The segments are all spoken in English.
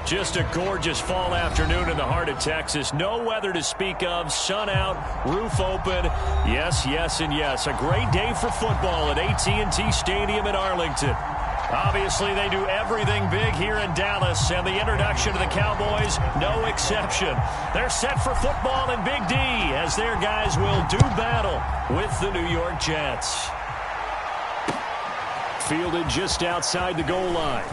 Just a gorgeous fall afternoon in the heart of Texas. No weather to speak of. Sun out, roof open. Yes, yes, and yes. A great day for football at AT&T Stadium in Arlington. Obviously, they do everything big here in Dallas, and the introduction to the Cowboys, no exception. They're set for football in Big D as their guys will do battle with the New York Jets. Fielded just outside the goal line.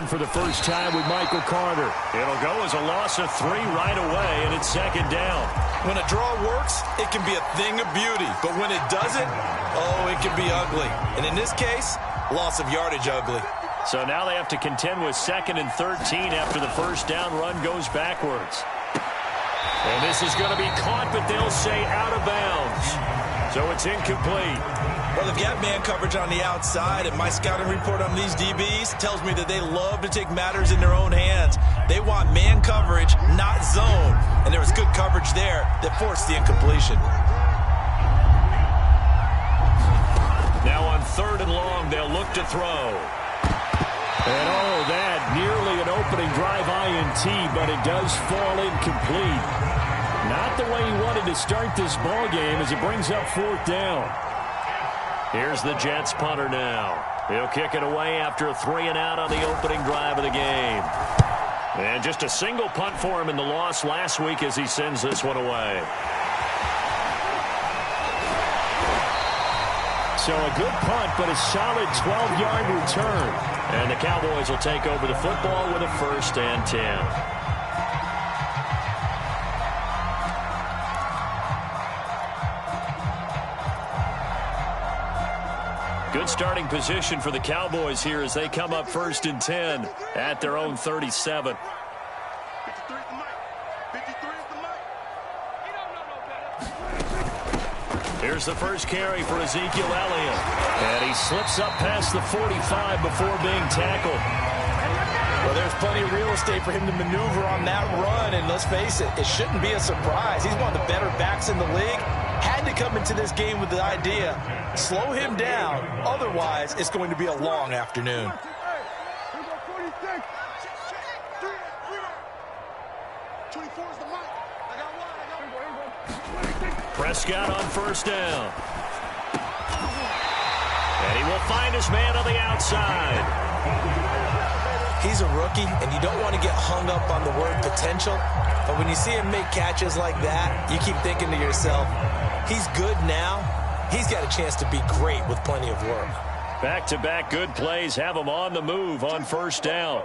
For the first time with Michael Carter. It'll go as a loss of 3 right away, and it's second down. When a draw works, it can be a thing of beauty. But when it doesn't, oh, it can be ugly. And in this case, loss of yardage ugly. So now they have to contend with 2nd and 13 after the first down run goes backwards. And this is going to be caught, but they'll say out of bounds. So it's incomplete. Well, they've got man coverage on the outside, and my scouting report on these DBs tells me that they love to take matters in their own hands. They want man coverage, not zone. And there was good coverage there that forced the incompletion. Now on 3rd and long, they'll look to throw. And oh, that nearly an opening drive INT, but it does fall incomplete. Not the way he wanted to start this ball game as it brings up 4th down. Here's the Jets punter now. He'll kick it away after a 3-and-out on the opening drive of the game. And just a single punt for him in the loss last week as he sends this one away. So a good punt, but a solid 12-yard return. And the Cowboys will take over the football with a 1st and 10. Good starting position for the Cowboys here as they come up 1st and 10 at their own 37. Here's the first carry for Ezekiel Elliott. And he slips up past the 45 before being tackled. Well, there's plenty of real estate for him to maneuver on that run, and let's face it, it shouldn't be a surprise. He's one of the better backs in the league. Had to come into this game with the idea, slow him down, otherwise it's going to be a long afternoon. Prescott on 1st down. And he will find his man on the outside. He's a rookie, and you don't want to get hung up on the word potential. But when you see him make catches like that, you keep thinking to yourself, he's good now. He's got a chance to be great with plenty of work. Back-to-back good plays have him on the move on 1st down.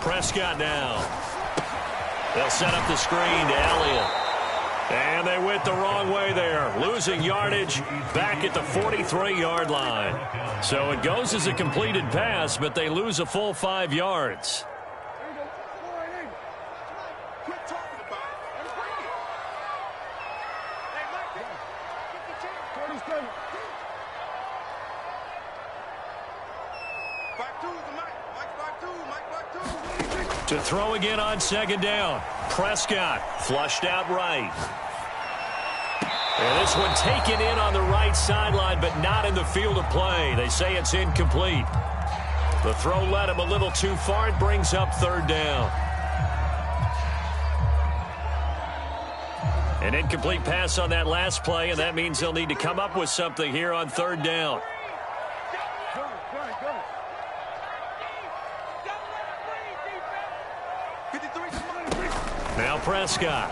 Prescott now. They'll set up the screen to Elliott. And they went the wrong way there, losing yardage back at the 43-yard line. So it goes as a completed pass, but they lose a full 5 yards. To throw again on 2nd down. Prescott flushed out right. And this one taken in on the right sideline, but not in the field of play. They say it's incomplete. The throw led him a little too far. It brings up 3rd down. An incomplete pass on that last play, and that means they'll need to come up with something here on 3rd down. Now Prescott.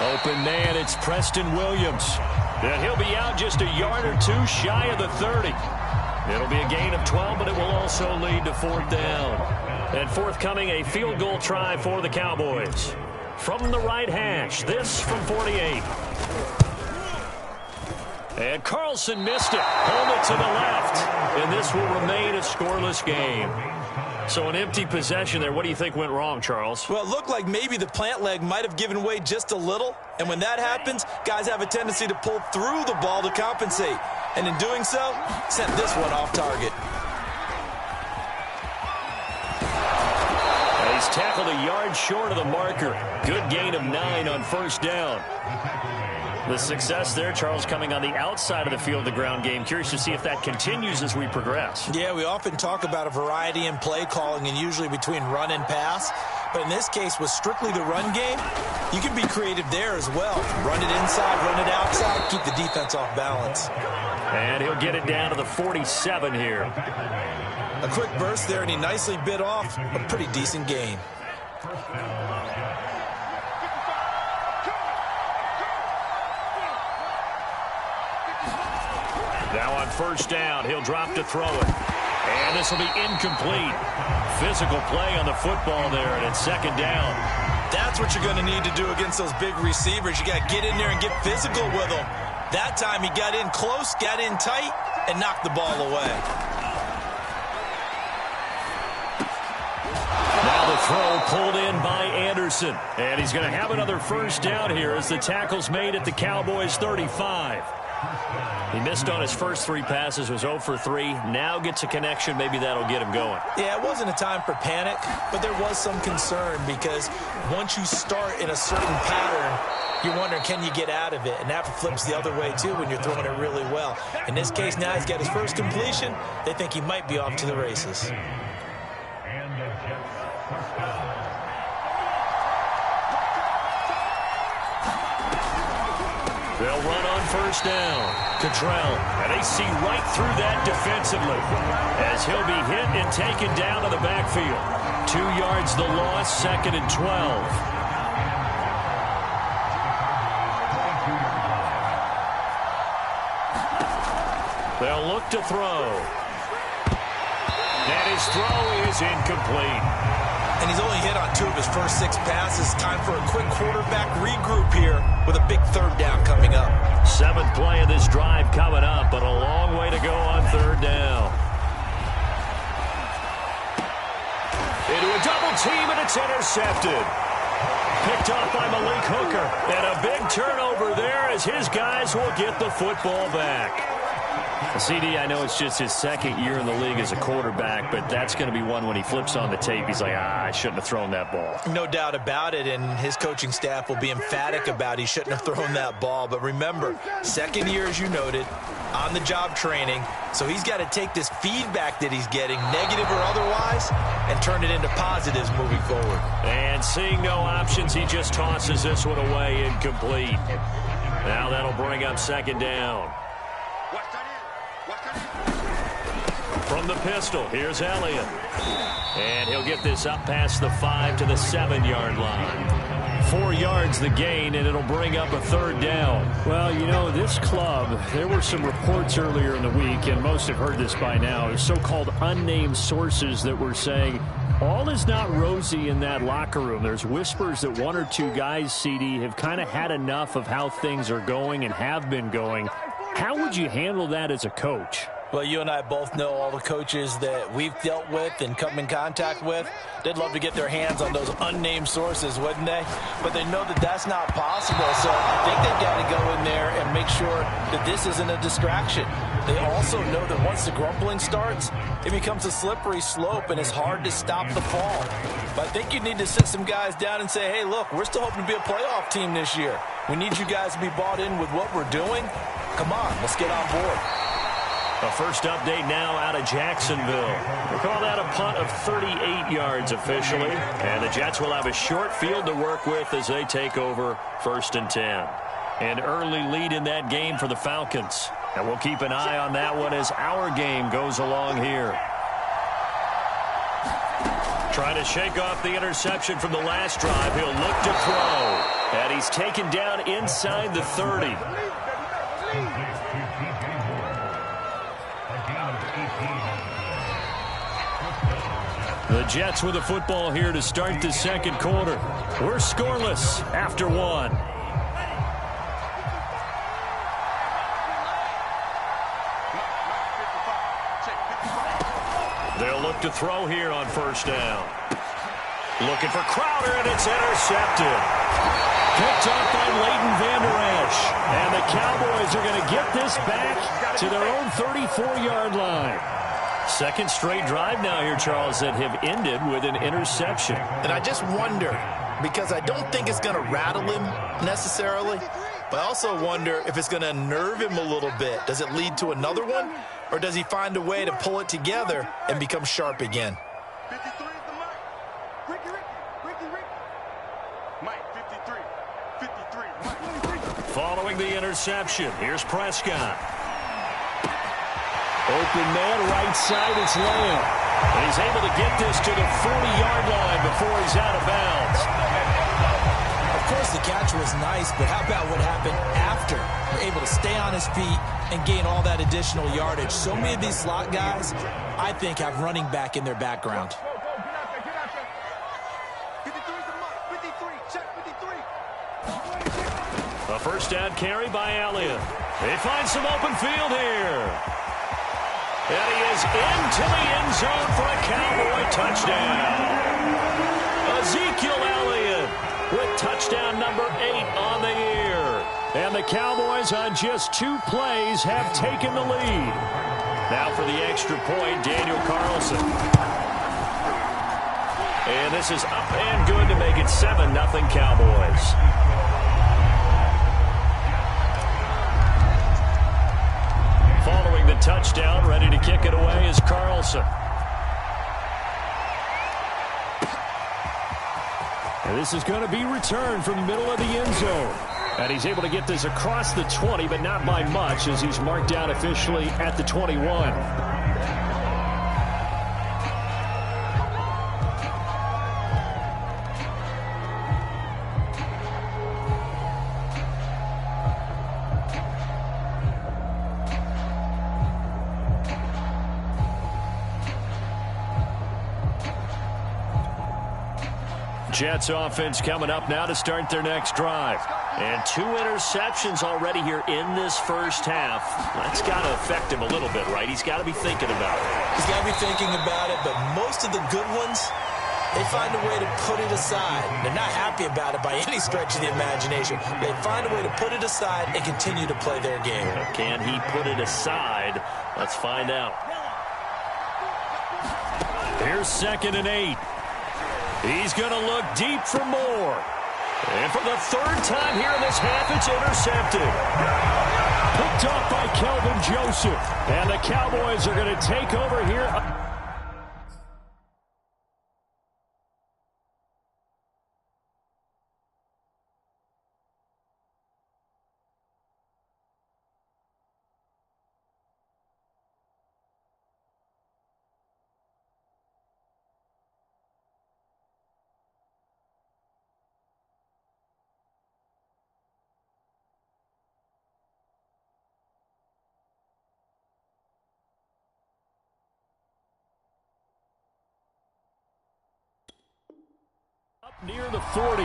Open man, it's Preston Williams. And he'll be out just a yard or two shy of the 30. It'll be a gain of 12, but it will also lead to 4th down. And forthcoming, a field goal try for the Cowboys. from the right hash. This from 48. And Carlson missed it. Hold it to the left. And this will remain a scoreless game. So an empty possession there. What do you think went wrong, Charles? Well, it looked like maybe the plant leg might have given way just a little. And when that happens, guys have a tendency to pull through the ball to compensate. And in doing so, sent this one off target. And he's tackled a yard short of the marker. Good gain of 9 on first down. The success there, Charles, coming on the outside of the field, the ground game. Curious to see if that continues as we progress. Yeah, we often talk about a variety in play calling and usually between run and pass. But in this case, with strictly the run game, you can be creative there as well. Run it inside, run it outside, keep the defense off balance. And he'll get it down to the 47 here. A quick burst there, and he nicely bit off a pretty decent gain. Now on first down, he'll drop to throw it. And this will be incomplete. Physical play on the football there, and it's second down. That's what you're going to need to do against those big receivers. You got to get in there and get physical with them. That time he got in close, got in tight, and knocked the ball away. Now the throw pulled in by Anderson. And he's going to have another first down here as the tackle's made at the Cowboys' 35. He missed on his first 3 passes, was 0 for 3. Now gets a connection. Maybe that'll get him going. Yeah, it wasn't a time for panic, but there was some concern because once you start in a certain pattern, you're wondering, can you get out of it? And that flips the other way, too, when you're throwing it really well. In this case, now he's got his first completion. They think he might be off to the races. They'll run on first down. Cottrell, and they see right through that defensively as he'll be hit and taken down to the backfield. 2 yards the loss, second and 12. They'll look to throw. And his throw is incomplete. And he's only hit on 2 of his first 6 passes. Time for a quick quarterback regroup here with a big third down coming up. 7th play of this drive coming up, but a long way to go on third down. Into a double team, and it's intercepted. Picked off by Malik Hooker. And a big turnover there as his guys will get the football back. CD, I know it's just his 2nd year in the league as a quarterback, but that's going to be one when he flips on the tape. He's like, I shouldn't have thrown that ball. No doubt about it, and his coaching staff will be emphatic about he shouldn't have thrown that ball. But remember, 2nd year, as you noted, on-the-job training, so he's got to take this feedback that he's getting, negative or otherwise, and turn it into positives moving forward. And seeing no options, he just tosses this one away, incomplete. Now that'll bring up second down. From the pistol, here's Elliott. And he'll get this up past the 5 to the 7-yard line. 4 yards the gain, and it'll bring up a third down. Well, you know, this club, there were some reports earlier in the week, and most have heard this by now, so-called unnamed sources that were saying all is not rosy in that locker room. There's whispers that 1 or 2 guys, CD, have kind of had enough of how things are going and have been going. How would you handle that as a coach? Well, you and I both know all the coaches that we've dealt with and come in contact with. They'd love to get their hands on those unnamed sources, wouldn't they? But they know that that's not possible, so I think they've got to go in there and make sure that this isn't a distraction. They also know that once the grumbling starts, it becomes a slippery slope, and it's hard to stop the fall. But I think you need to sit some guys down and say, hey, look, we're still hoping to be a playoff team this year. We need you guys to be bought in with what we're doing. Come on, let's get on board. A first update now out of Jacksonville. We call that a punt of 38 yards officially. And the Jets will have a short field to work with as they take over 1st and 10. An early lead in that game for the Falcons. And we'll keep an eye on that one as our game goes along here. Trying to shake off the interception from the last drive. He'll look to throw. And he's taken down inside the 30. The Jets with the football here to start the second quarter. We're scoreless after one. They'll look to throw here on first down. Looking for Crowder, and it's intercepted. Picked up by Leighton Vander Esch. And the Cowboys are going to get this back to their own 34-yard line. Second straight drive now here, Charles, that have ended with an interception. And I just wonder, because I don't think it's going to rattle him necessarily, but I also wonder if it's going to unnerve him a little bit. Does it lead to another one, or does he find a way to pull it together and become sharp again? 53 is the mic. Ricky. Mike, 53. 53. Following the interception, here's Prescott. Open man, right side, it's Lamb. And he's able to get this to the 40-yard line before he's out of bounds. Of course, the catch was nice, but how about what happened after? They're able to stay on his feet and gain all that additional yardage. So many of these slot guys, I think, have running back in their background. Get out there. 53 is the mic. 53. Check 53. A first down carry by Elliott. They find some open field here. And he is into the end zone for a Cowboy touchdown. Ezekiel Elliott with touchdown number 8 on the year. And the Cowboys on just 2 plays have taken the lead. Now for the extra point, Daniel Carlson. And this is up and good to make it 7-0 Cowboys. Following the touchdown, ready to kick it away is Carlson. And this is going to be returned from the middle of the end zone. And he's able to get this across the 20, but not by much, as he's marked down officially at the 21. Jets offense coming up now to start their next drive. And 2 interceptions already here in this first half. That's got to affect him a little bit, right? He's got to be thinking about it. He's got to be thinking about it, but most of the good ones, they find a way to put it aside. They're not happy about it by any stretch of the imagination. They find a way to put it aside and continue to play their game. Can he put it aside? Let's find out. Here's 2nd and 8. He's going to look deep for more. And for the 3rd time here in this half, it's intercepted. Picked off by Kelvin Joseph. And the Cowboys are going to take over here. Near the 40.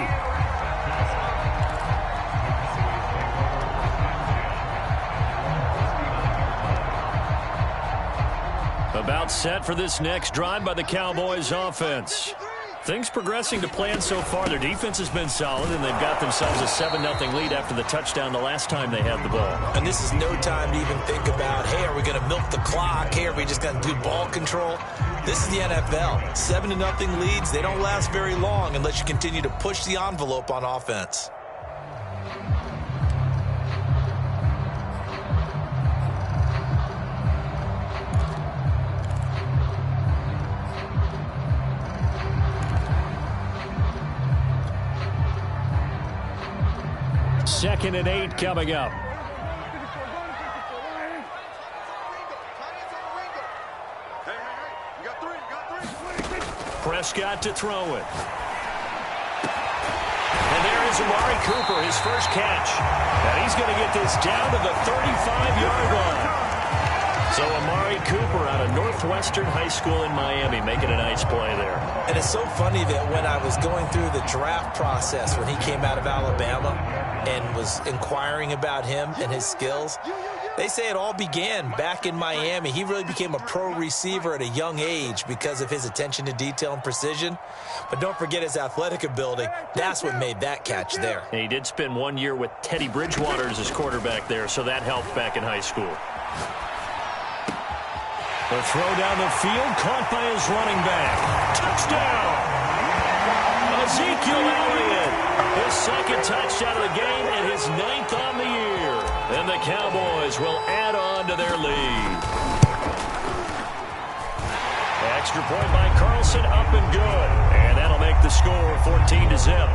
About set for this next drive by the Cowboys offense. Things progressing to plan so far. Their defense has been solid, and they've got themselves a 7-0 lead after the touchdown the last time they had the ball. And this is no time to even think about, hey, are we going to milk the clock? Hey, are we just going to do ball control? This is the NFL. 7-0 leads, they don't last very long unless you continue to push the envelope on offense. Second and 8 coming up. Prescott to throw it. And there is Amari Cooper, his first catch. And he's going to get this down to the 35-yard line. So Amari Cooper out of Northwestern High School in Miami making a nice play there. And it's so funny that when I was going through the draft process when he came out of Alabama and was inquiring about him and his skills, they say it all began back in Miami. He really became a pro receiver at a young age because of his attention to detail and precision. But don't forget his athletic ability. That's what made that catch there. And he did spend 1 year with Teddy Bridgewater as his quarterback there, so that helped back in high school. The throw down the field, caught by his running back. Touchdown! Ezekiel Elliott, his second touchdown of the game and his 9th on the year. And the Cowboys will add on to their lead. Extra point by Carlson, up and good. And that'll make the score 14-0.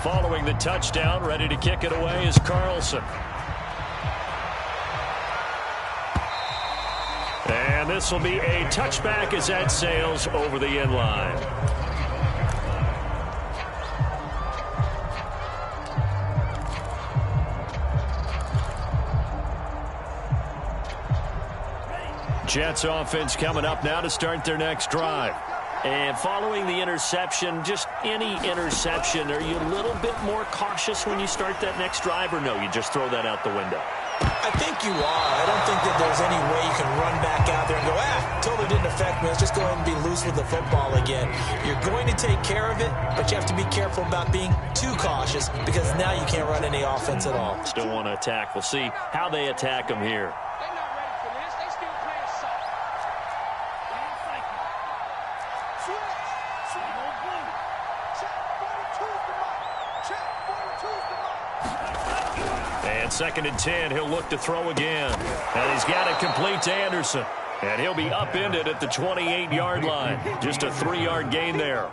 Following the touchdown, ready to kick it away is Carlson. And this will be a touchback as that sails over the end line. Jets offense coming up now to start their next drive. And following the interception, just any interception, are you a little bit more cautious when you start that next drive, or no, you just throw that out the window? I think you are. I don't think that there's any way you can run back out there and go, totally didn't affect me. Let's just go ahead and be loose with the football again. You're going to take care of it, but you have to be careful about being too cautious because now you can't run any offense at all. Still want to attack. We'll see how they attack them here. And 2nd and 10, he'll look to throw again. And he's got it complete to Anderson. And he'll be upended at the 28-yard line. Just a 3-yard gain there.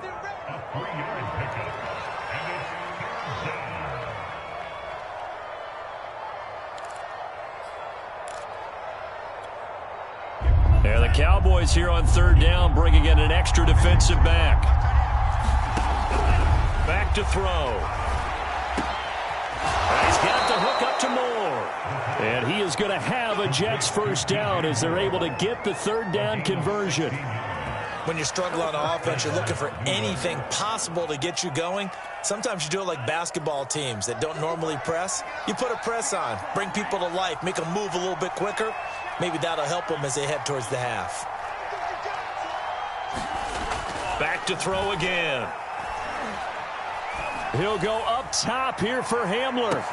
And the Cowboys here on 3rd down, bringing in an extra defensive back. Back to throw. He's got the hook up to Moore. And he is going to have a Jets first down as they're able to get the 3rd down conversion. When you're struggling on offense, you're looking for anything possible to get you going. Sometimes you do it like basketball teams that don't normally press. You put a press on, bring people to life, make them move a little bit quicker. Maybe that'll help them as they head towards the half. Back to throw again. He'll go up top here for Hamler.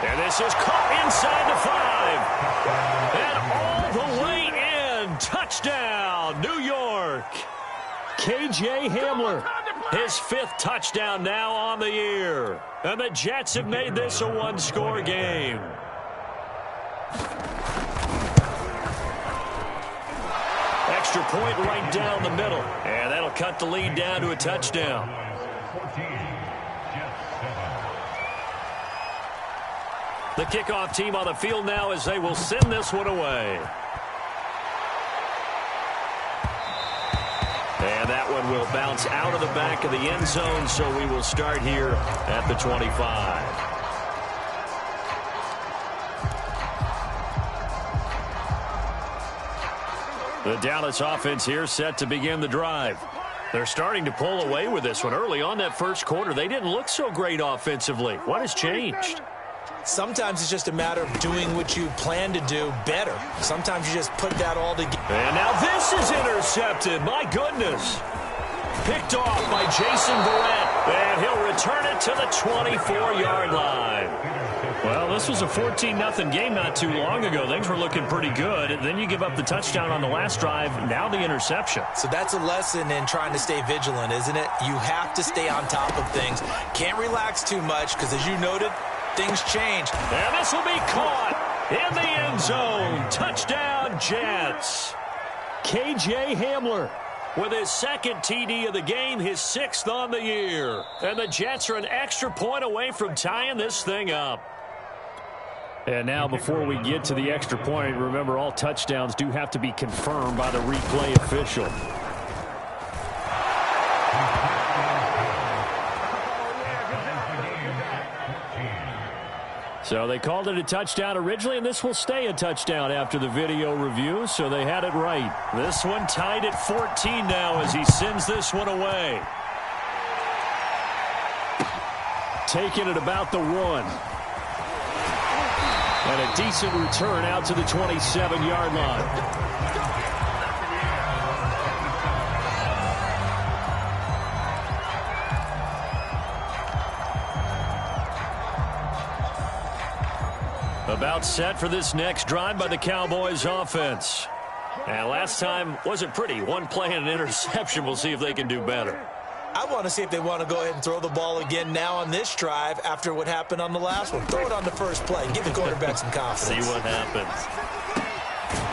And this is caught inside the 5. And all the way in. Touchdown, New York. KJ Hamler, his 5th touchdown now on the year. And the Jets have made this a 1-score game. Extra point right down the middle. And that'll cut the lead down to a touchdown. The kickoff team on the field now as they will send this one away. And that one will bounce out of the back of the end zone, so we will start here at the 25. The Dallas offense here set to begin the drive. They're starting to pull away with this one. Early on that first quarter, they didn't look so great offensively. What has changed? Sometimes it's just a matter of doing what you plan to do better. Sometimes you just put that all together. And now this is intercepted. My goodness. Picked off by Jason Verrett. And he'll return it to the 24-yard line. Well, this was a 14-0 game not too long ago. Things were looking pretty good. Then you give up the touchdown on the last drive. Now the interception. So that's a lesson in trying to stay vigilant, isn't it? You have to stay on top of things. Can't relax too much because, as you noted, things change. And this will be caught in the end zone. Touchdown, Jets. K.J. Hamler with his second TD of the game, his 6th on the year. And the Jets are an extra point away from tying this thing up. And now before we get to the extra point, remember all touchdowns do have to be confirmed by the replay official. So they called it a touchdown originally, and this will stay a touchdown after the video review, so they had it right. This one tied at 14 now as he sends this one away. Taking it about the 1. And a decent return out to the 27-yard line. About set for this next drive by the Cowboys offense. And last time wasn't pretty. One play and an interception. We'll see if they can do better. I want to see if they want to go ahead and throw the ball again now on this drive after what happened on the last one. Throw it on the first play. Give the quarterback some confidence. See what happens.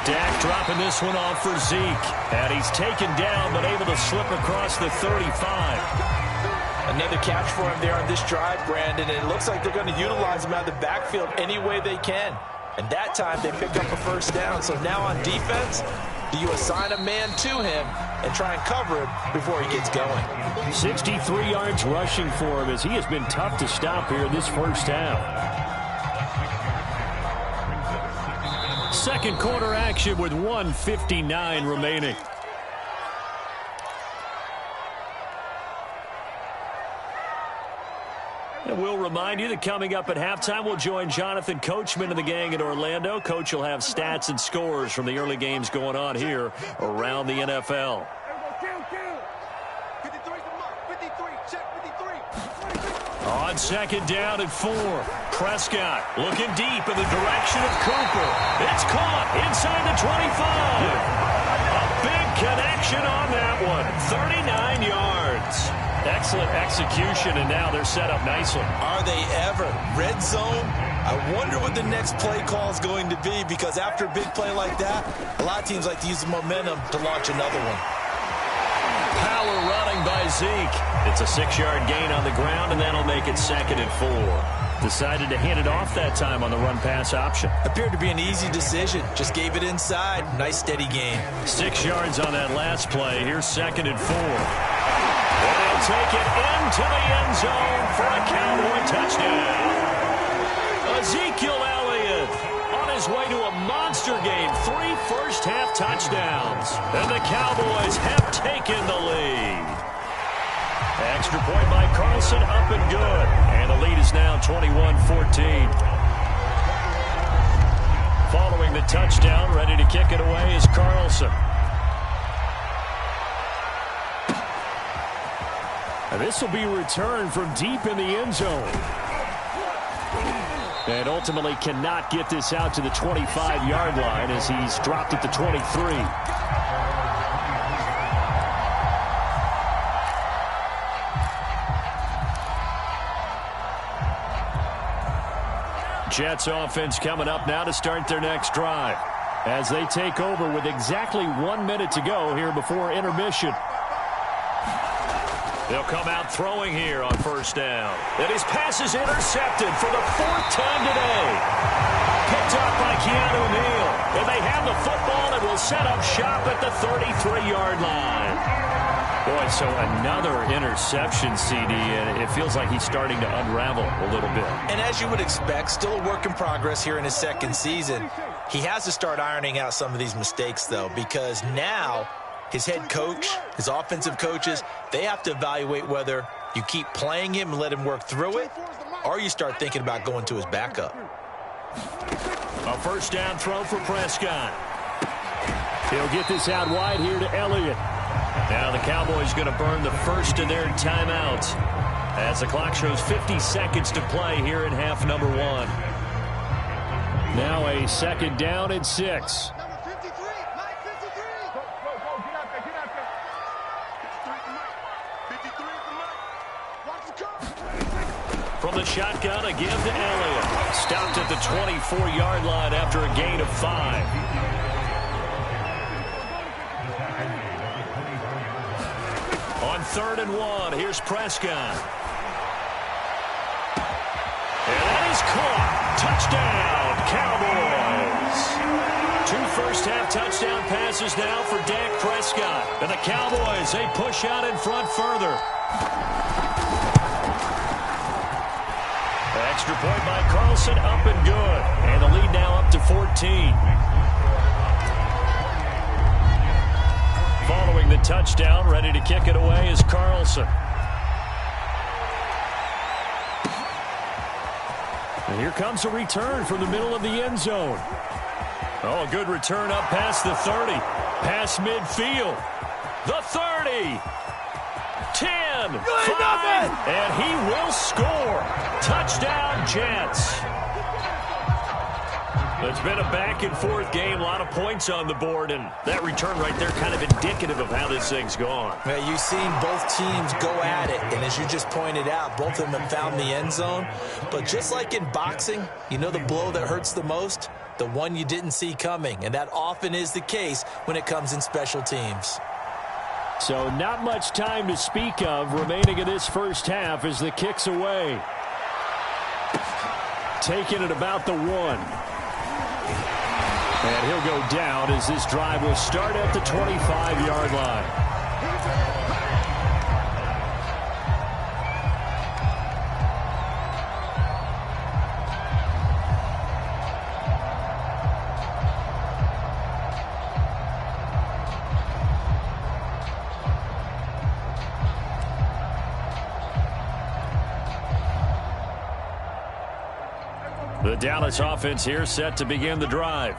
Dak dropping this one off for Zeke. And he's taken down but able to slip across the 35. Another catch for him there on this drive, Brandon. And it looks like they're going to utilize him out of the backfield any way they can. And that time they pick up a first down. So now on defense, do you assign a man to him and try and cover him before he gets going? 63 yards rushing for him as he has been tough to stop here in this first half. Second quarter action with 1:59 remaining. And we'll remind you that coming up at halftime, we'll join Jonathan Coachman and the gang in Orlando. Coach will have stats and scores from the early games going on here around the NFL. On second down and 4. Prescott looking deep in the direction of Cooper. It's caught inside the 25. A big connection on that one. 39 yards. Excellent execution, and now they're set up nicely. Are they ever? Red zone? I wonder what the next play call is going to be, because after a big play like that, a lot of teams like to use the momentum to launch another one. Power running by Zeke. It's a 6-yard gain on the ground, and that'll make it 2nd and 4. Decided to hand it off that time on the run-pass option. Appeared to be an easy decision. Just gave it inside. Nice, steady gain. 6 yards on that last play. Here's 2nd and 4. And they'll take it into the end zone for a Cowboy touchdown. Ezekiel Elliott on his way to a monster game. 3 first-half touchdowns. And the Cowboys have taken the lead. Extra point by Carlson, up and good. And the lead is now 21-14. Following the touchdown, ready to kick it away is Carlson. And this will be returned from deep in the end zone. And ultimately cannot get this out to the 25-yard line as he's dropped at the 23. Jets offense coming up now to start their next drive as they take over with exactly 1 minute to go here before intermission. They'll come out throwing here on first down. And his pass is intercepted for the 4th time today. Picked up by Keanu Neal. And they have the football and will set up shop at the 33-yard line. Boy, so another interception, CD, and it feels like he's starting to unravel a little bit. And as you would expect, still a work in progress here in his second season. He has to start ironing out some of these mistakes, though, because now his head coach, his offensive coaches, they have to evaluate whether you keep playing him and let him work through it, or you start thinking about going to his backup. A first down throw for Prescott. He'll get this out wide here to Elliott. Now the Cowboys going to burn the first of their timeouts. as the clock shows 50 seconds to play here in half number 1. Now a second down and 6. Number 53, Mike 53. Go, get out there, get out there. 53 for Mike. Watch the curve. From the shotgun, a give to Elliott. Stopped at the 24-yard line after a gain of 5. On 3rd and 1, here's Prescott. And that is caught. Touchdown, Cowboys. 2 first-half touchdown passes now for Dak Prescott. And the Cowboys, they push out in front further. Extra point by Carlson, up and good. And the lead now up to 14. Following the touchdown, ready to kick it away is Carlson. And here comes a return from the middle of the end zone. Oh, a good return up past the 30. Past midfield. The 30. 10. 5. And he will score. Touchdown, Jets. It's been a back-and-forth game, a lot of points on the board, and that return right there kind of indicative of how this thing's gone. Well, you've seen both teams go at it, and as you just pointed out, both of them have found the end zone. But just like in boxing, you know the blow that hurts the most? The one you didn't see coming, and that often is the case when it comes in special teams. So not much time to speak of remaining in this first half as the kick's away. Taking it about the 1. And he'll go down as this drive will start at the 25-yard line. The Dallas offense here set to begin the drive.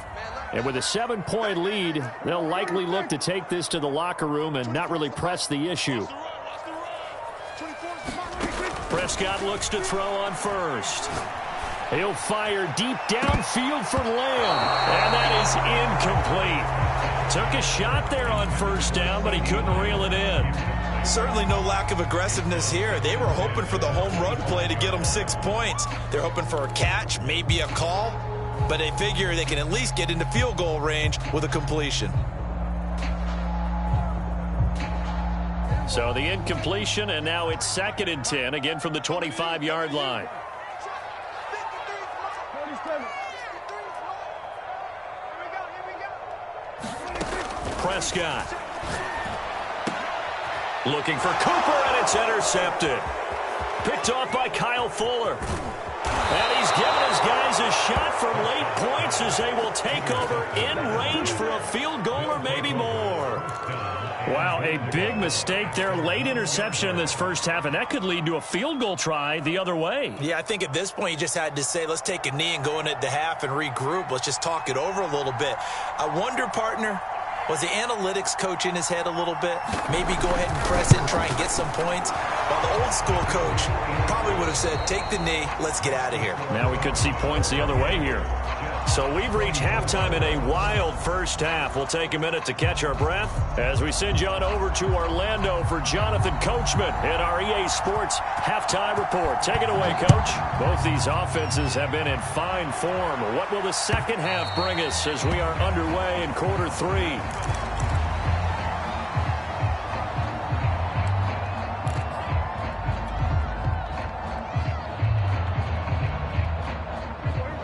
And with a 7-point lead, they'll likely look to take this to the locker room and not really press the issue. Prescott looks to throw on first. He'll fire deep downfield for Lamb. And that is incomplete. Took a shot there on first down, but he couldn't reel it in. Certainly no lack of aggressiveness here. They were hoping for the home run play to get them 6 points. They're hoping for a catch, maybe a call. But they figure they can at least get into field goal range with a completion. So the incompletion, and now it's 2nd and 10, again from the 25-yard line. Prescott. Looking for Cooper, and it's intercepted. Picked off by Kyle Fuller. And he's given his guys a shot for late points as they will take over in range for a field goal or maybe more. Wow, a big mistake there. Late interception in this first half, and that could lead to a field goal try the other way. Yeah, I think at this point you just had to say, let's take a knee and go into the half and regroup. Let's just talk it over a little bit. I wonder, partner, was the analytics coach in his head a little bit? Maybe go ahead and press it and try and get some points? While the old school coach probably would have said, take the knee, let's get out of here. Now we could see points the other way here. So we've reached halftime in a wild first half. We'll take a minute to catch our breath as we send you on over to Orlando for Jonathan Coachman in our EA Sports Halftime Report. Take it away, Coach. Both these offenses have been in fine form. What will the second half bring us as we are underway in quarter 3?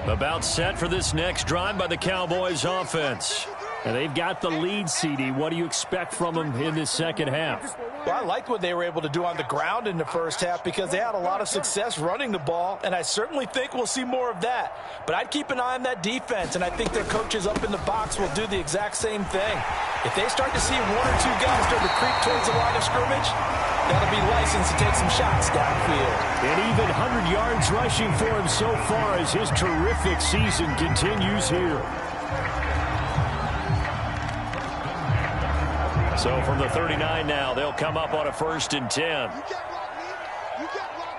About set for this next drive by the Cowboys offense. And they've got the lead, CD. What do you expect from them in this second half? Well, I liked what they were able to do on the ground in the first half because they had a lot of success running the ball, and I certainly think we'll see more of that. But I'd keep an eye on that defense, and I think their coaches up in the box will do the exact same thing. If they start to see 1 or 2 guys start to creep towards the line of scrimmage, that'll be licensed to take some shots downfield. And even 100 yards rushing for him so far as his terrific season continues here. So from the 39 now, they'll come up on a 1st and 10. You get blocked,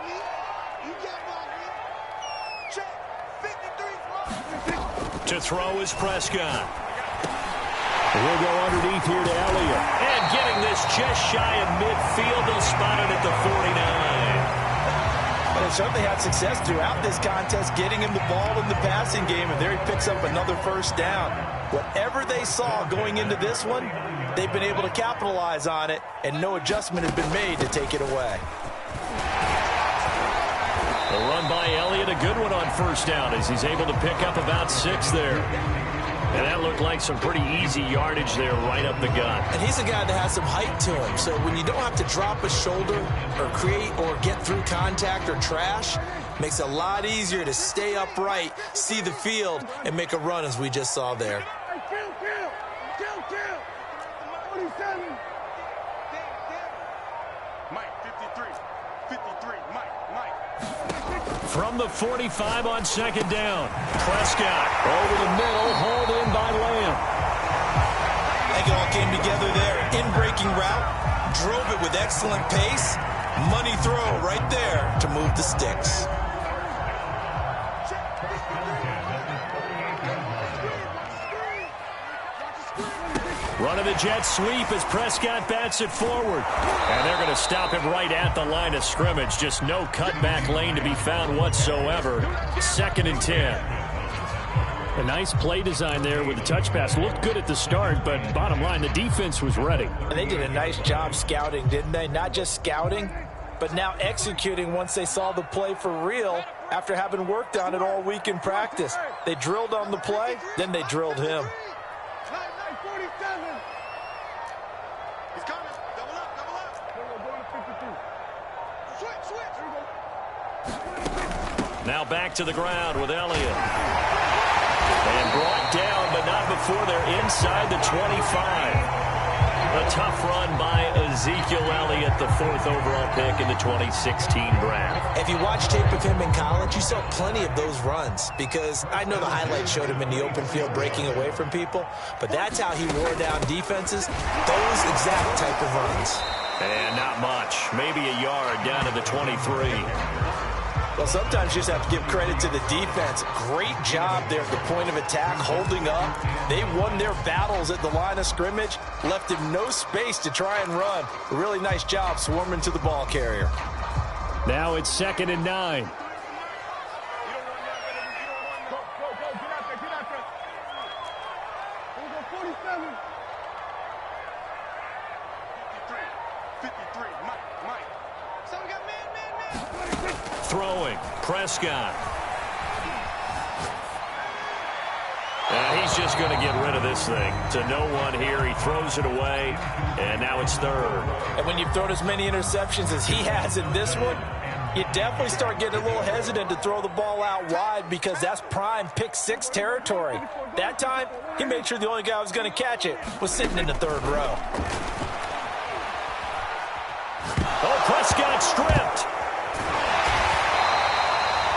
To throw is Prescott. We'll go underneath here to Elliott. And getting this just shy of midfield. They'll spot it at the 49. But they certainly had success throughout this contest, getting him the ball in the passing game, and there he picks up another first down. Whatever they saw going into this one, they've been able to capitalize on it, and no adjustment has been made to take it away. The run by Elliott, a good one on first down as he's able to pick up about 6 there. And that looked like some pretty easy yardage there right up the gut. And he's a guy that has some height to him. So when you don't have to drop a shoulder or create or get through contact or trash, makes it a lot easier to stay upright, see the field, and make a run as we just saw there. Kill. 47. Mike, 53, Mike. From the 45 on second down. Prescott over the middle, hauled in by Lamb. I think it all came together there. In-breaking route, drove it with excellent pace. Money throw right there to move the sticks. Run of the jet sweep as Prescott bats it forward. And they're going to stop him right at the line of scrimmage. Just no cutback lane to be found whatsoever. 2nd and 10. A nice play design there with the touch pass. Looked good at the start, but bottom line, the defense was ready. And they did a nice job scouting, didn't they? Not just scouting, but now executing once they saw the play for real after having worked on it all week in practice. They drilled on the play, then they drilled him. 47. He's coming. Double up. Going to 52. Switch. Now back to the ground with Elliott. And brought down, but not before they're inside the 25. A tough run by Ezekiel Elliott, the 4th overall pick in the 2016 draft. If you watch tape of him in college, you saw plenty of those runs, because I know the highlights showed him in the open field breaking away from people, but that's how he wore down defenses, those exact type of runs. And not much, maybe a yard down to the 23. Well, sometimes you just have to give credit to the defense. Great job there at the point of attack, holding up. They won their battles at the line of scrimmage, left him no space to try and run. A really nice job swarming to the ball carrier. Now it's 2nd and 9. Go. Get out there. We'll go 47. 53, Mike. So we got man. Throwing, Prescott. And he's just going to get rid of this thing. To no one here, he throws it away, and now it's 3rd. And when you've thrown as many interceptions as he has in this one, you definitely start getting a little hesitant to throw the ball out wide, because that's prime pick 6 territory. That time, he made sure the only guy who was going to catch it was sitting in the 3rd row. Oh, Prescott stripped.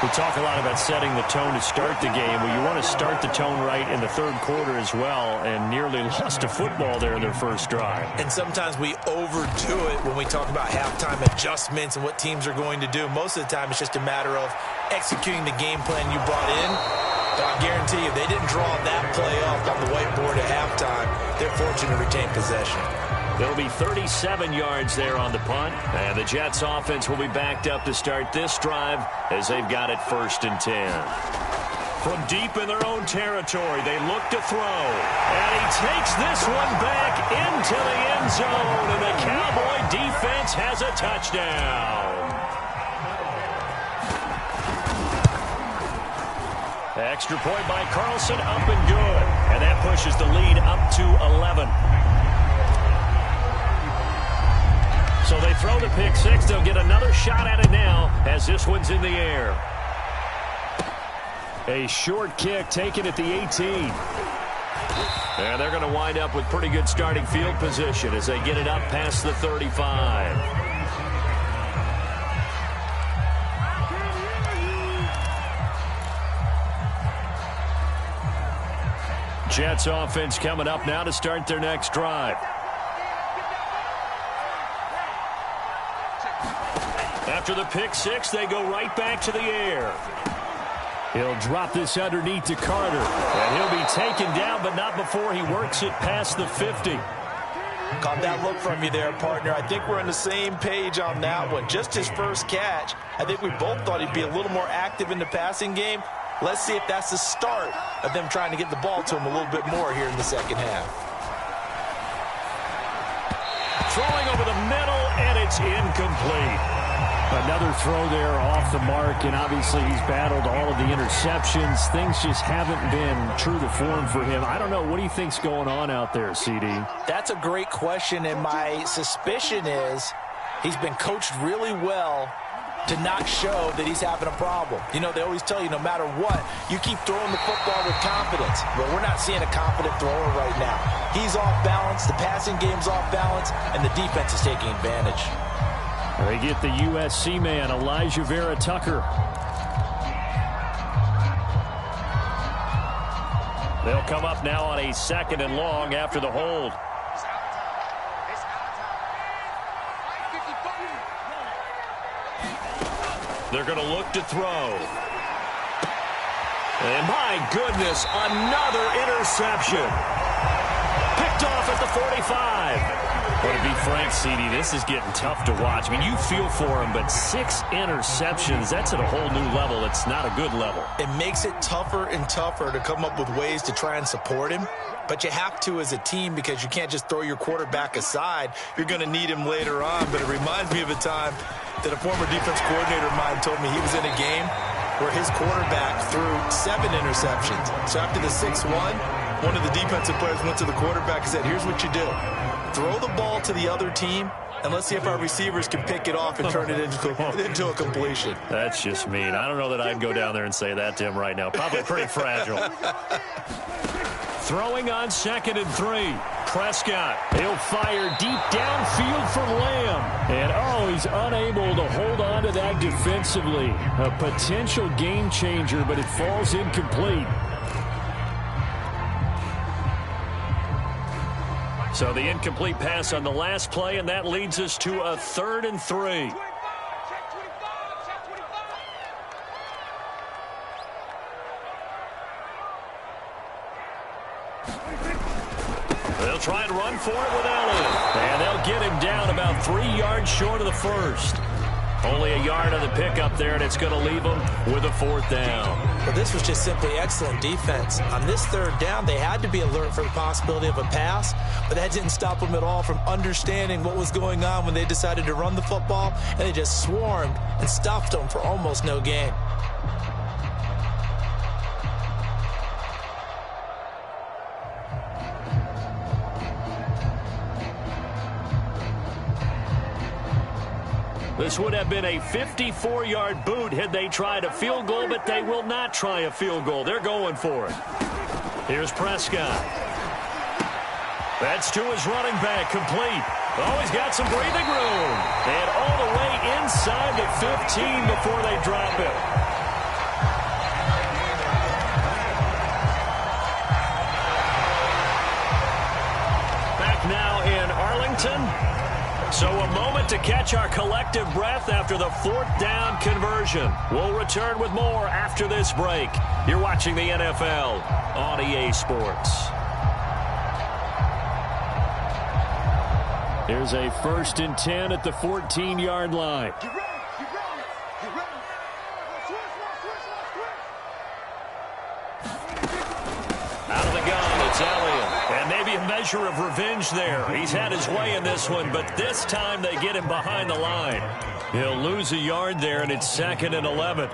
We talk a lot about setting the tone to start the game. Well, you want to start the tone right in the 3rd quarter as well, and nearly lost a football there in their first drive. And sometimes we overdo it when we talk about halftime adjustments and what teams are going to do. Most of the time, it's just a matter of executing the game plan you brought in. But I guarantee you, they didn't draw that play up on the whiteboard at halftime. They're fortunate to retain possession. There'll be 37 yards there on the punt, and the Jets offense will be backed up to start this drive as they've got it 1st and 10. From deep in their own territory, they look to throw, and he takes this one back into the end zone, and the Cowboy defense has a touchdown. Extra point by Carlson, up and good, and that pushes the lead up to 11. So they throw the pick 6. They'll get another shot at it now as this one's in the air. A short kick taken at the 18. And they're going to wind up with pretty good starting field position as they get it up past the 35. Jets offense coming up now to start their next drive. After the pick 6, they go right back to the air. He'll drop this underneath to Carter. And he'll be taken down, but not before he works it past the 50. Caught that look from you there, partner. I think we're on the same page on that one. Just his first catch, I think we both thought he'd be a little more active in the passing game. Let's see if that's the start of them trying to get the ball to him a little bit more here in the second half. Throwing over the middle, and it's incomplete. Another throw there off the mark, and obviously he's battled all of the interceptions. Things just haven't been true to form for him. I don't know. What do you think's going on out there, CD? That's a great question, and my suspicion is he's been coached really well to not show that he's having a problem. You know, they always tell you no matter what, you keep throwing the football with confidence. But we're not seeing a confident thrower right now. He's off balance, the passing game's off balance, and the defense is taking advantage. They get the USC man, Elijah Vera Tucker. They'll come up now on a 2nd and long after the hold. They're going to look to throw. And my goodness, another interception. Picked off at the 45. But to be frank, CD, this is getting tough to watch. I mean, you feel for him, but 6 interceptions, that's at a whole new level. It's not a good level. It makes it tougher and tougher to come up with ways to try and support him. But you have to as a team because you can't just throw your quarterback aside. You're going to need him later on. But it reminds me of a time that a former defense coordinator of mine told me he was in a game where his quarterback threw 7 interceptions. So after the 6-1, one of the defensive players went to the quarterback and said, here's what you do. Throw the ball to the other team, and let's see if our receivers can pick it off and turn it into a completion. That's just mean. I don't know that I'd go down there and say that to him right now. Probably pretty fragile. Throwing on 2nd and 3. Prescott. He'll fire deep downfield for Lamb. And, he's unable to hold on to that defensively. A potential game changer, but it falls incomplete. So the incomplete pass on the last play, and that leads us to a 3rd and 3. They'll try and run for it with Elliott. And they'll get him down about 3 yards short of the first. Only a yard on the pickup there, and it's going to leave them with a 4th down. Well, this was just simply excellent defense. On this 3rd down, they had to be alert for the possibility of a pass, but that didn't stop them at all from understanding what was going on when they decided to run the football, and they just swarmed and stuffed them for almost no gain. This would have been a 54-yard boot had they tried a field goal, but they will not try a field goal. They're going for it. Here's Prescott. That's to his running back, complete. Oh, he's got some breathing room. And all the way inside the 15 before they drop it. Back now in Arlington. So a moment to catch our collective breath after the 4th down conversion. We'll return with more after this break. You're watching the NFL on EA Sports. Here's a 1st and 10 at the 14-yard line. Out of the gun, it's Elliott. And maybe a measure of revenge there. He's had his way in this one, but this time they get him behind the line. He'll lose a yard there, and it's 2nd and 11.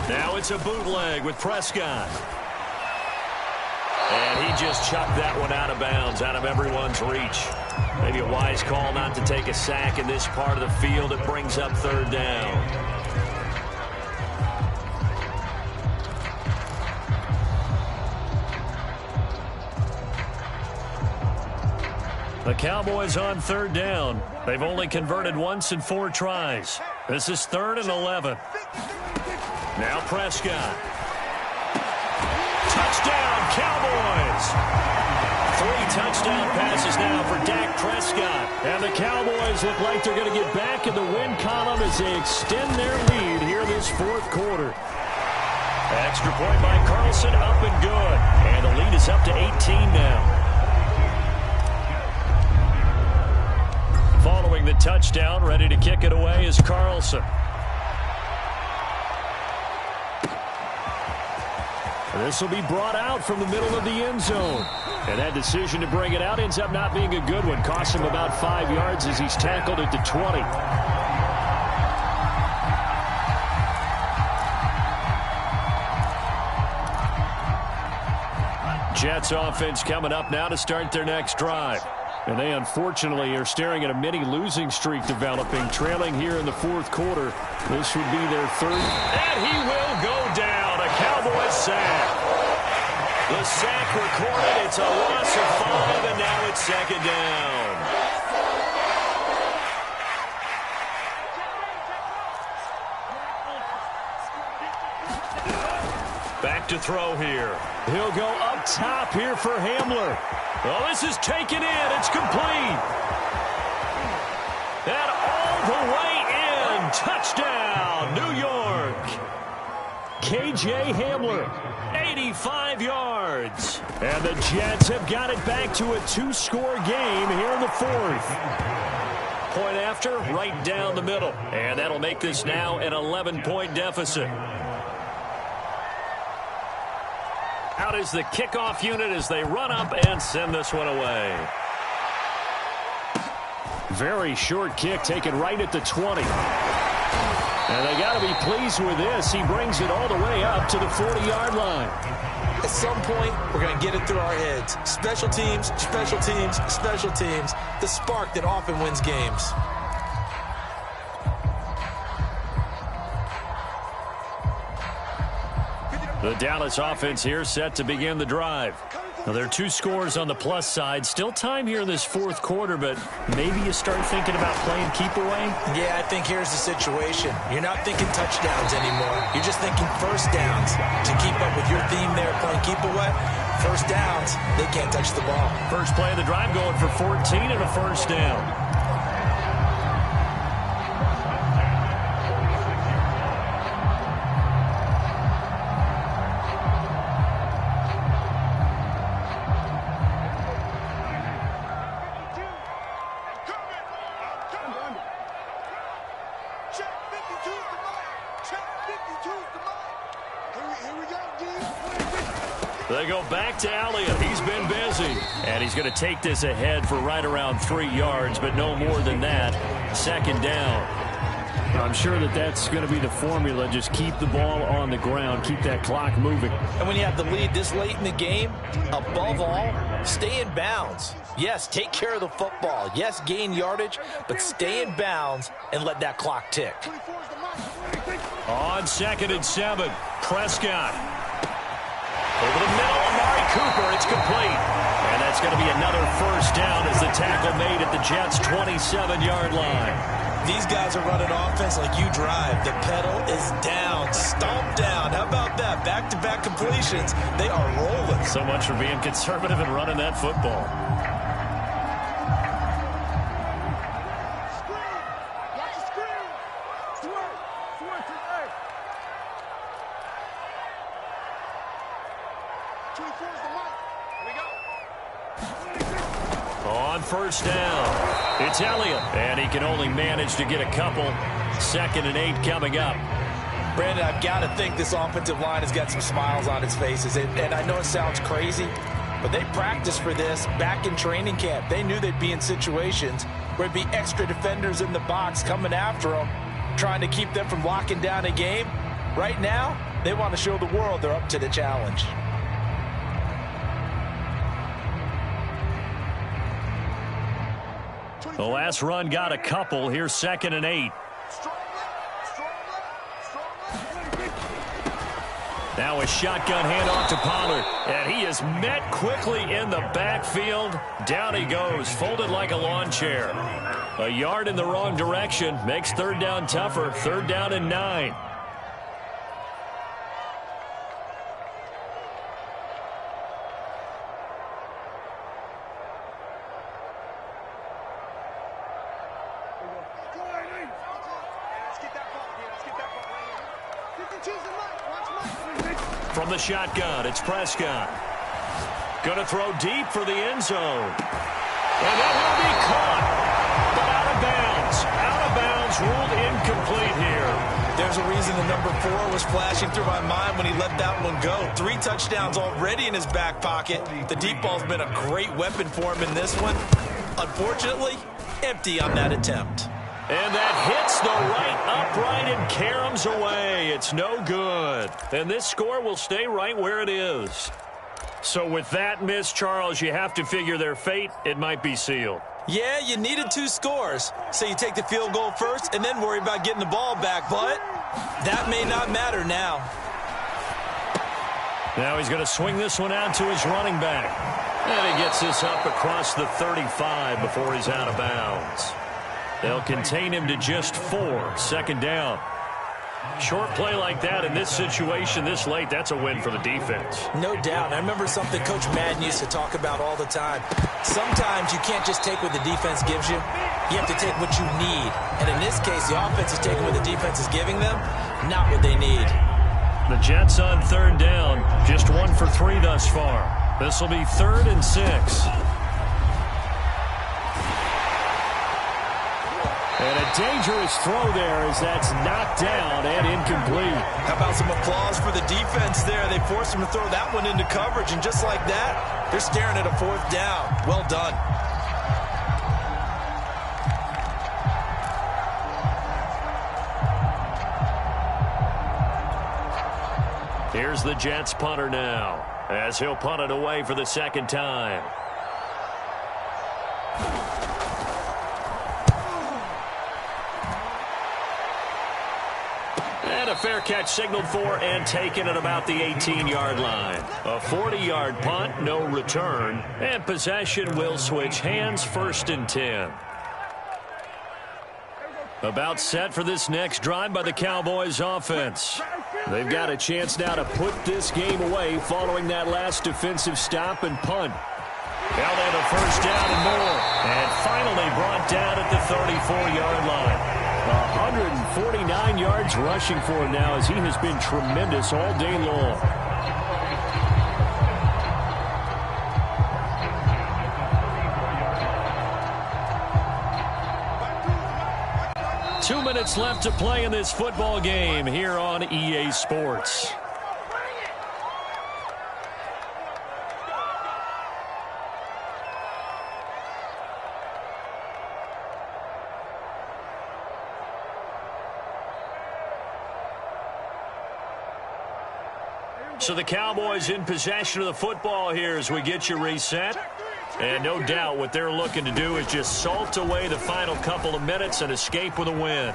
Now it's a bootleg with Prescott. And he just chucked that one out of bounds, out of everyone's reach. Maybe a wise call not to take a sack in this part of the field. It brings up 3rd down. The Cowboys on 3rd down. They've only converted once in 4 tries. This is 3rd and 11. Now Prescott. Touchdown, Cowboys! 3 touchdown passes now for Dak Prescott. And the Cowboys look like they're going to get back in the win column as they extend their lead here this fourth quarter. Extra point by Carlson, up and good. And the lead is up to 18 now. Following the touchdown, ready to kick it away is Carlson. This will be brought out from the middle of the end zone. And that decision to bring it out ends up not being a good one. Costs him about 5 yards as he's tackled at the 20. Jets offense coming up now to start their next drive. And they unfortunately are staring at a mini losing streak developing, trailing here in the fourth quarter. This would be their third. And he will go down. A Cowboys sack. The sack recorded. It's a loss of 5, and now it's second down. Back to throw here. He'll go up top here for Hamler. Oh, this is taken in. It's complete. And all the way in. Touchdown, New York. K.J. Hamler, 85 yards. And the Jets have got it back to a 2-score game here in the fourth. Point after, right down the middle. And that'll make this now an 11-point deficit. Out is the kickoff unit as they run up and send this one away. Very short kick taken right at the 20. And they got to be pleased with this. He brings it all the way up to the 40-yard line. At some point, we're going to get it through our heads. Special teams, special teams, special teams. The spark that often wins games. The Dallas offense here set to begin the drive. Now, there are 2 scores on the plus side. Still time here in this fourth quarter, but maybe you start thinking about playing keep away? Yeah, I think here's the situation. You're not thinking touchdowns anymore. You're just thinking first downs. To keep up with your theme there, playing keep away, first downs, they can't touch the ball. First play of the drive going for 14 and a first down. They go back to Elliott. He's been busy. And he's going to take this ahead for right around 3 yards, but no more than that. Second down. I'm sure that that's going to be the formula. Just keep the ball on the ground. Keep that clock moving. And when you have the lead this late in the game, above all, stay in bounds. Yes, take care of the football. Yes, gain yardage, but stay in bounds and let that clock tick. On 2nd and 7, Prescott. Over the middle, Amari Cooper, it's complete. And that's going to be another first down as the tackle made at the Jets' 27-yard line. These guys are running offense like you drive. The pedal is down, stomp down. How about that? Back-to-back completions. They are rolling. So much for being conservative and running that football. On first down, it's Elliott, and he can only manage to get a couple. 2nd and 8 coming up. Brandon, I've got to think this offensive line has got some smiles on its faces. And I know it sounds crazy, but they practiced for this back in training camp. They knew they'd be in situations where there'd be extra defenders in the box coming after them, trying to keep them from locking down a game. Right now, they want to show the world they're up to the challenge. The last run got a couple. Here's 2nd and 8. Now a shotgun handoff to Pollard. And he is met quickly in the backfield. Down he goes, folded like a lawn chair. A yard in the wrong direction. Makes 3rd down tougher. 3rd down and 9. From the shotgun, it's Prescott. Going to throw deep for the end zone. And that will be caught, but out of bounds. Out of bounds, ruled incomplete here. There's a reason the number 4 was flashing through my mind when he let that one go. 3 touchdowns already in his back pocket. The deep ball's been a great weapon for him in this one. Unfortunately, empty on that attempt. And that hits the right upright and caroms away. It's no good. And this score will stay right where it is. So with that miss, Charles, you have to figure their fate. It might be sealed. Yeah, you needed 2 scores. So you take the field goal first and then worry about getting the ball back. But that may not matter now. Now he's going to swing this one out to his running back. And he gets this up across the 35 before he's out of bounds. They'll contain him to just 4. Second down. Short play like that in this situation this late, that's a win for the defense. No doubt. I remember something Coach Madden used to talk about all the time. Sometimes you can't just take what the defense gives you. You have to take what you need. And in this case, the offense is taking what the defense is giving them, not what they need. The Jets on third down, just 1 for 3 thus far. This will be 3rd and 6. And a dangerous throw there as that's knocked down and incomplete. How about some applause for the defense there? They forced him to throw that one into coverage, and just like that, they're staring at a 4th down. Well done. Here's the Jets punter now, as he'll punt it away for the 2nd time. And a fair catch signaled for and taken at about the 18-yard line. A 40-yard punt, no return, and possession will switch hands, 1st and 10. About set for this next drive by the Cowboys offense. They've got a chance now to put this game away following that last defensive stop and punt. Held at a 1st down and more. And finally brought down at the 34-yard line. 149 yards rushing for him now as he has been tremendous all day long. Two minutes left to play in this football game here on EA Sports. So the Cowboys in possession of the football here as we get you reset. And no doubt what they're looking to do is just salt away the final couple of minutes and escape with a win. And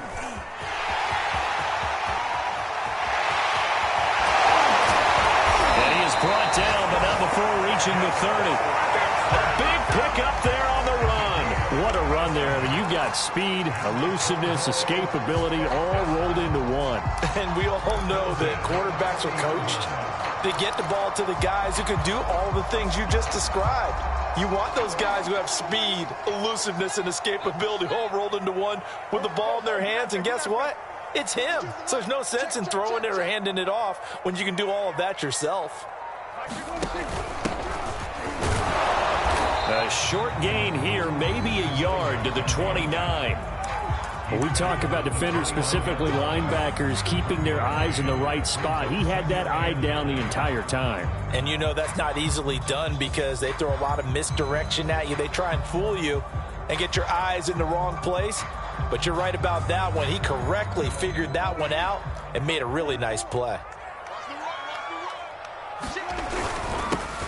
he is brought down, but not before reaching the 30. A big pickup there on the run. What a run there. I mean, you've got speed, elusiveness, escapability all rolled into one. And we all know that quarterbacks are coached to get the ball to the guys who can do all the things you just described. You want those guys who have speed, elusiveness, and escapability all rolled into one with the ball in their hands. And guess what? It's him. So there's no sense in throwing it or handing it off when you can do all of that yourself. A short gain here, maybe a yard to the 29. When we talk about defenders, specifically linebackers, keeping their eyes in the right spot, he had that eye down the entire time. And you know that's not easily done because they throw a lot of misdirection at you. They try and fool you and get your eyes in the wrong place. But you're right about that one. He correctly figured that one out and made a really nice play.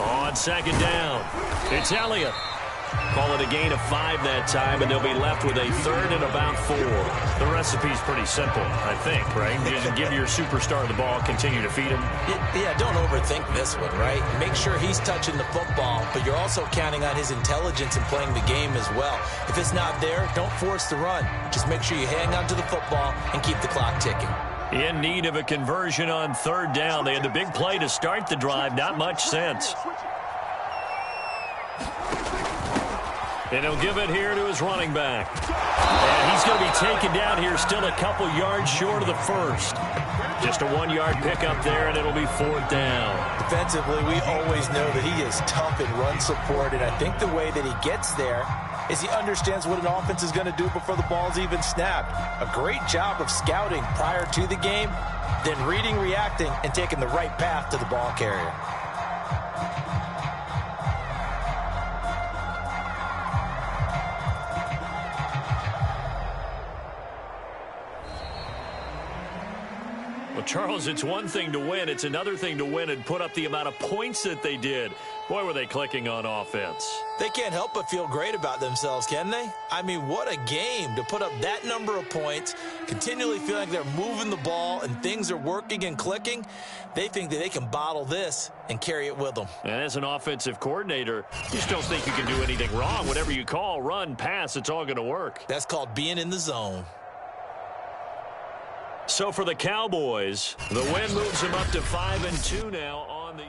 On 2nd down, it's Elliott. Call it a gain of 5 that time, and they'll be left with a 3rd and about 4. The recipe's pretty simple, I think, right? You just give your superstar the ball, continue to feed him. Yeah, don't overthink this one, right? Make sure he's touching the football, but you're also counting on his intelligence in playing the game as well. If it's not there, don't force the run. Just make sure you hang on to the football and keep the clock ticking. In need of a conversion on 3rd down. They had the big play to start the drive. Not much sense. And he'll give it here to his running back. And he's going to be taken down here, still a couple yards short of the first. Just a 1-yard pickup there, and it'll be 4th down. Defensively, we always know that he is tough in run support, and I think the way that he gets there is he understands what an offense is going to do before the ball's even snapped. A great job of scouting prior to the game, then reading, reacting, and taking the right path to the ball carrier. Well, Charles, it's one thing to win. It's another thing to win and put up the amount of points that they did. Boy, were they clicking on offense. They can't help but feel great about themselves, can they? I mean, what a game to put up that number of points, continually feeling like they're moving the ball and things are working and clicking. They think that they can bottle this and carry it with them. And as an offensive coordinator, you just don't think you can do anything wrong. Whatever you call, run, pass, it's all going to work. That's called being in the zone. So for the Cowboys, the win moves them up to 5-2 now on the...